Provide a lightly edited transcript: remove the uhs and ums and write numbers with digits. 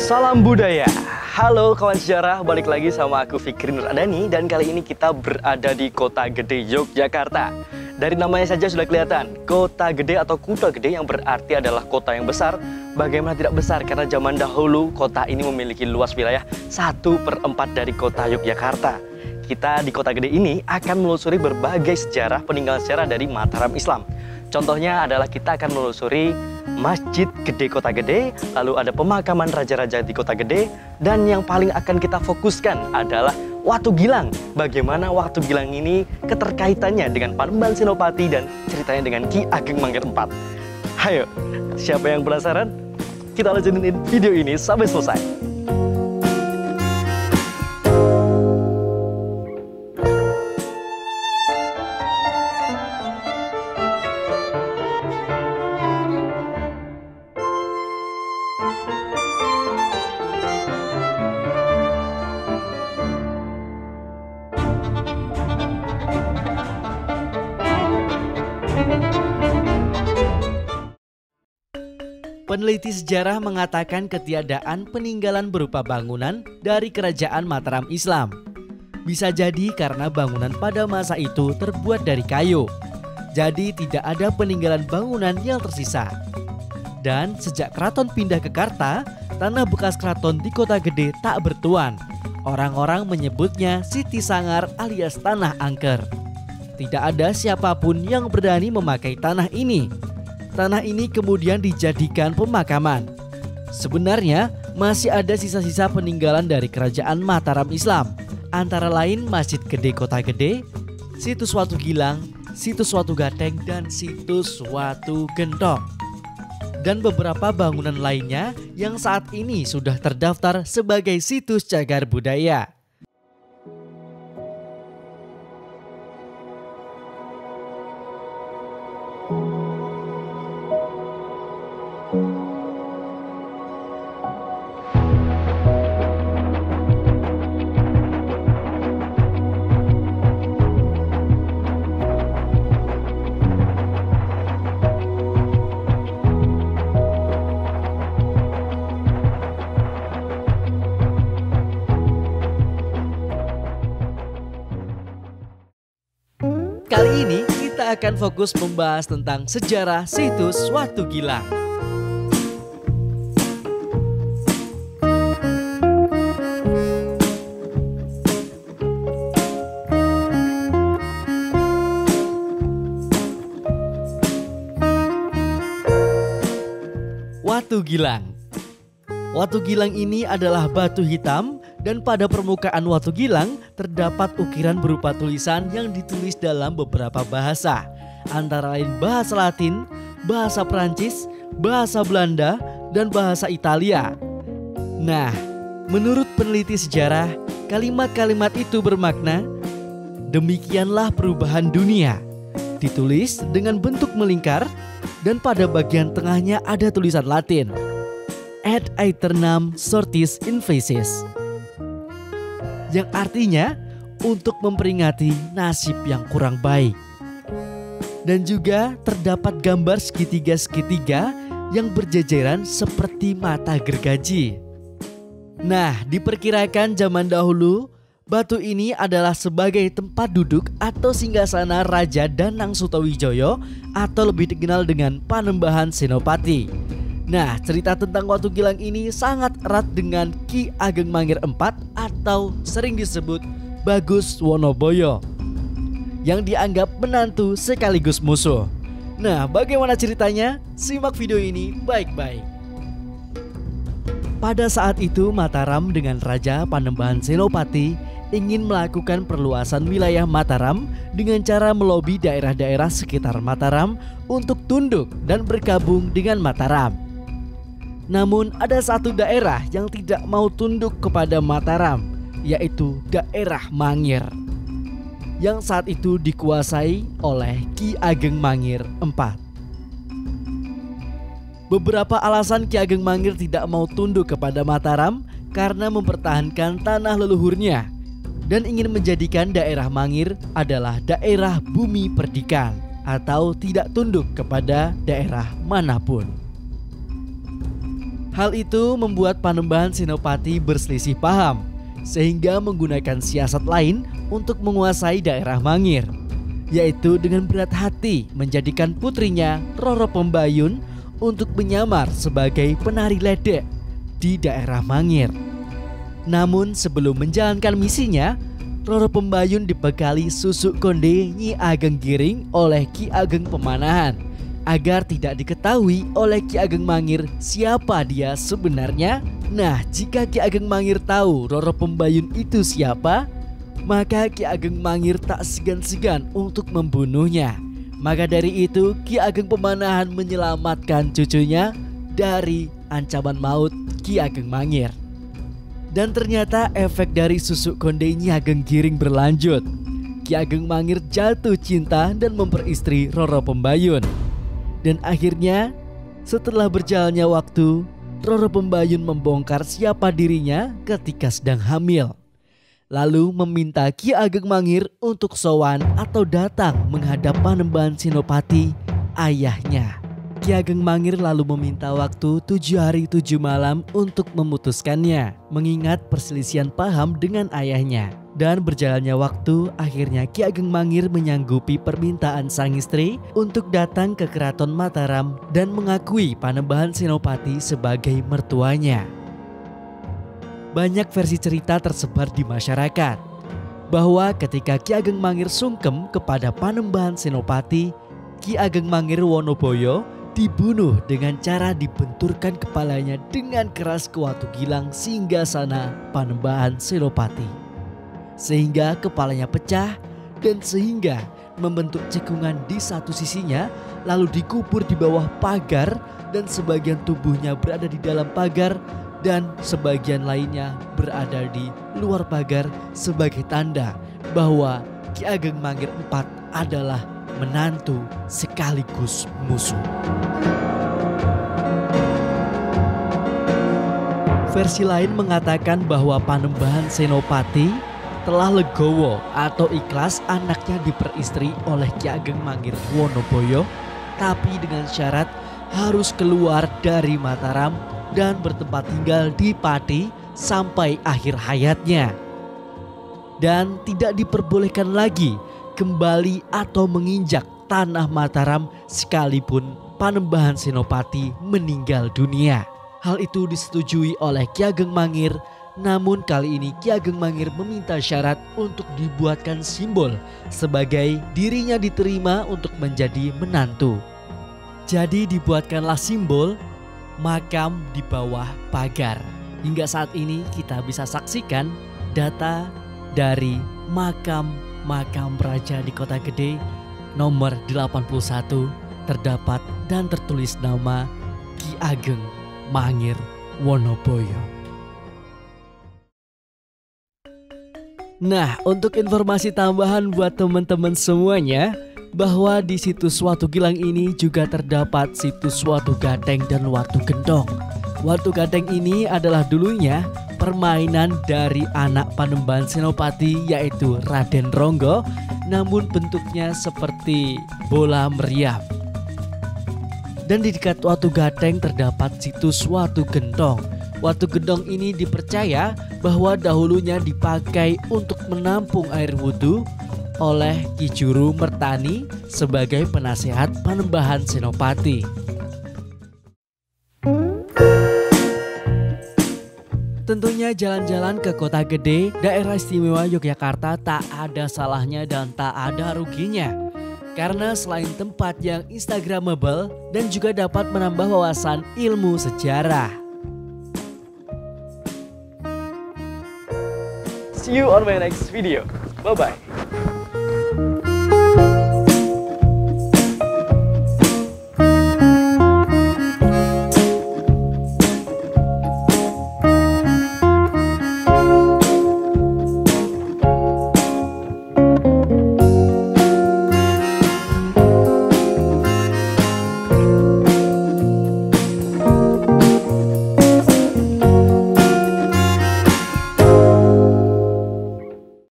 Salam budaya. Halo kawan sejarah, balik lagi sama aku Fikri Nur Adani. Dan kali ini kita berada di Kota Gede, Yogyakarta. Dari namanya saja sudah kelihatan, Kota Gede atau Kuta Gede yang berarti adalah kota yang besar. Bagaimana tidak besar, karena zaman dahulu kota ini memiliki luas wilayah 1/4 dari kota Yogyakarta. Kita di Kota Gede ini akan menelusuri berbagai sejarah peninggalan sejarah dari Mataram Islam. Contohnya adalah kita akan menelusuri Masjid Gede Kota Gede, lalu ada pemakaman raja-raja di Kota Gede, dan yang paling akan kita fokuskan adalah Watu Gilang. Bagaimana Watu Gilang ini keterkaitannya dengan Panembahan Senopati dan ceritanya dengan Ki Ageng Mangir IV. Hayo, siapa yang penasaran? Kita lanjutin video ini sampai selesai. Peneliti sejarah mengatakan ketiadaan peninggalan berupa bangunan dari kerajaan Mataram Islam. Bisa jadi karena bangunan pada masa itu terbuat dari kayu. Jadi tidak ada peninggalan bangunan yang tersisa. Dan sejak keraton pindah ke Karta, tanah bekas keraton di Kota Gede tak bertuan. Orang-orang menyebutnya Siti Sangar alias Tanah Angker. Tidak ada siapapun yang berani memakai tanah ini. Tanah ini kemudian dijadikan pemakaman. Sebenarnya masih ada sisa-sisa peninggalan dari kerajaan Mataram Islam, antara lain Masjid Gede Kota Gede, Situs Watu Gilang, Situs Watu Gateng, dan Situs Watu Gentong. Dan beberapa bangunan lainnya yang saat ini sudah terdaftar sebagai situs cagar budaya. Kali ini kita akan fokus membahas tentang sejarah situs Watu Gilang. Watu Gilang. Watu Gilang ini adalah batu hitam, dan pada permukaan Watu Gilang terdapat ukiran berupa tulisan yang ditulis dalam beberapa bahasa, antara lain bahasa Latin, bahasa Perancis, bahasa Belanda, dan bahasa Italia. Nah, menurut peneliti sejarah, kalimat-kalimat itu bermakna, demikianlah perubahan dunia. Ditulis dengan bentuk melingkar, dan pada bagian tengahnya ada tulisan Latin, Ad aeternam sortis infaces, yang artinya untuk memperingati nasib yang kurang baik. Dan juga terdapat gambar segitiga-segitiga yang berjejeran seperti mata gergaji. Nah, diperkirakan zaman dahulu batu ini adalah sebagai tempat duduk atau singgasana Raja Danang Sutawijaya atau lebih dikenal dengan Panembahan Senopati. Nah, cerita tentang Watu Gilang ini sangat erat dengan Ki Ageng Mangir IV atau sering disebut Bagus Wonoboyo, yang dianggap menantu sekaligus musuh. Nah, bagaimana ceritanya? Simak video ini baik-baik. Pada saat itu Mataram dengan Raja Panembahan Senopati ingin melakukan perluasan wilayah Mataram dengan cara melobi daerah-daerah sekitar Mataram untuk tunduk dan bergabung dengan Mataram. Namun ada satu daerah yang tidak mau tunduk kepada Mataram, yaitu daerah Mangir, yang saat itu dikuasai oleh Ki Ageng Mangir IV. Beberapa alasan Ki Ageng Mangir tidak mau tunduk kepada Mataram karena mempertahankan tanah leluhurnya dan ingin menjadikan daerah Mangir adalah daerah bumi perdikan atau tidak tunduk kepada daerah manapun. Hal itu membuat Panembahan Senopati berselisih paham, sehingga menggunakan siasat lain untuk menguasai daerah Mangir, yaitu dengan berat hati menjadikan putrinya Roro Pembayun untuk menyamar sebagai penari ledek di daerah Mangir. Namun sebelum menjalankan misinya, Roro Pembayun dibekali susuk konde Nyi Ageng Giring oleh Ki Ageng Pemanahan agar tidak diketahui oleh Ki Ageng Mangir siapa dia sebenarnya. Nah, jika Ki Ageng Mangir tahu Roro Pembayun itu siapa, maka Ki Ageng Mangir tak segan-segan untuk membunuhnya. Maka dari itu Ki Ageng Pemanahan menyelamatkan cucunya dari ancaman maut Ki Ageng Mangir. Dan ternyata efek dari susuk konde Nyi Ageng Giring berlanjut. Ki Ageng Mangir jatuh cinta dan memperistri Roro Pembayun. Dan akhirnya setelah berjalannya waktu, Roro Pembayun membongkar siapa dirinya ketika sedang hamil. Lalu meminta Ki Ageng Mangir untuk sowan atau datang menghadap Panembahan Senopati, ayahnya. Ki Ageng Mangir lalu meminta waktu 7 hari 7 malam untuk memutuskannya, mengingat perselisihan paham dengan ayahnya. Dan berjalannya waktu, akhirnya Ki Ageng Mangir menyanggupi permintaan sang istri untuk datang ke Keraton Mataram dan mengakui Panembahan Senopati sebagai mertuanya. Banyak versi cerita tersebar di masyarakat bahwa ketika Ki Ageng Mangir sungkem kepada Panembahan Senopati, Ki Ageng Mangir Wonoboyo dibunuh dengan cara dibenturkan kepalanya dengan keras ke Watu Gilang singgasana Panembahan Senopati, sehingga kepalanya pecah dan sehingga membentuk cekungan di satu sisinya, lalu dikubur di bawah pagar dan sebagian tubuhnya berada di dalam pagar dan sebagian lainnya berada di luar pagar sebagai tanda bahwa Ki Ageng Mangir IV adalah menantu sekaligus musuh. Versi lain mengatakan bahwa Panembahan Senopati telah legowo atau ikhlas anaknya diperistri oleh Ki Ageng Mangir Wonoboyo, tapi dengan syarat harus keluar dari Mataram dan bertempat tinggal di Pati sampai akhir hayatnya, dan tidak diperbolehkan lagi kembali atau menginjak tanah Mataram sekalipun Panembahan Senopati meninggal dunia. Hal itu disetujui oleh Ki Ageng Mangir, namun kali ini Ki Ageng Mangir meminta syarat untuk dibuatkan simbol sebagai dirinya diterima untuk menjadi menantu. Jadi dibuatkanlah simbol makam di bawah pagar. Hingga saat ini kita bisa saksikan data dari makam raja di Kota Gede nomor 81 terdapat dan tertulis nama Ki Ageng Mangir Wonoboyo. Nah, untuk informasi tambahan buat teman-teman semuanya, bahwa di situs Watu Gilang ini juga terdapat situs Watu Gateng dan Watu Gendong. Watu Gateng ini adalah dulunya permainan dari anak Panembahan Senopati yaitu Raden Ronggo, namun bentuknya seperti bola meriam. Dan di dekat Watu Gateng terdapat situs Watu Gendong. Watu Gendong ini dipercaya bahwa dahulunya dipakai untuk menampung air wudhu oleh Ki Juru Mertani sebagai penasehat Panembahan Senopati. Tentunya jalan-jalan ke Kota Gede, daerah istimewa Yogyakarta tak ada salahnya dan tak ada ruginya. Karena selain tempat yang instagramable dan juga dapat menambah wawasan ilmu sejarah. See you on my next video. Bye-bye.